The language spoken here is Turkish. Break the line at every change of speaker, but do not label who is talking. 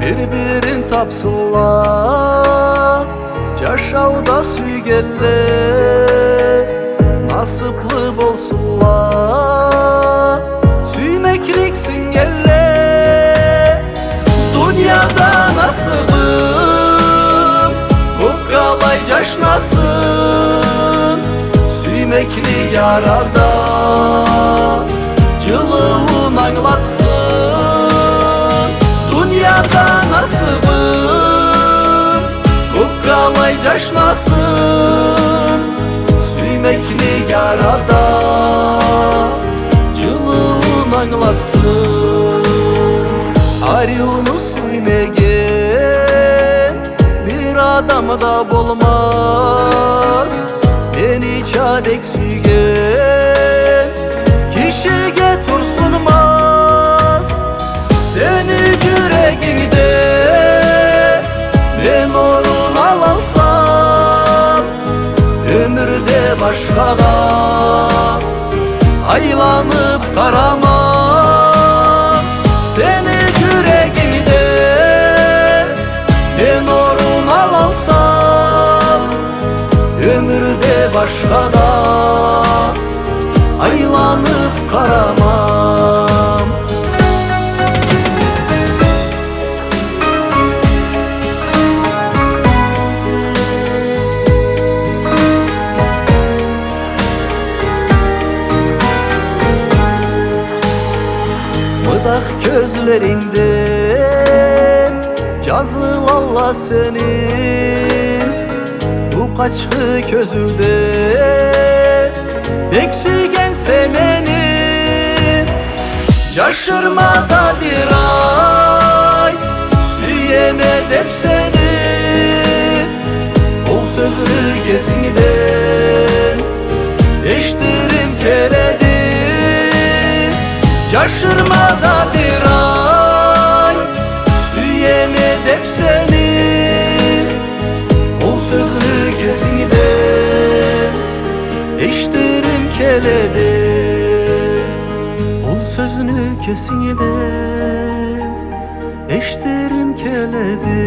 Bir-birin tapsınlar, Caşavda süygelle, nasıplı bolsunlar, süymekliksin gelle. Dünyada nasibim, kukkalay caşnasın, süymekli yarada, cılığın anlatsın. Dünyada nasibim, kukkalay caşnasın, süymekli yarada, cılığın anlatsın. Arıyonu süymegen bir adamda bolmaz, beni çadek süygen kişiye tursunmaz. Seni yüreğinde ben orun alansam, ömürde başkaga aylanıp karamam. Seni yüreğinde ben orun alansam, ömürde başkaga aylanıp karamam. Mıdak gözlerinde cazıl Allah senin, bu kaçkı közülde bek süygen semenin. Şaşırmada bir ay süyemedep seni, ol sözünü kesinden eştirim keledi. Şaşırmada bir ay süyemedep seni, ol sözünü kesinden eştirim keledi. Ol sözünü kesinden eştirim keledi.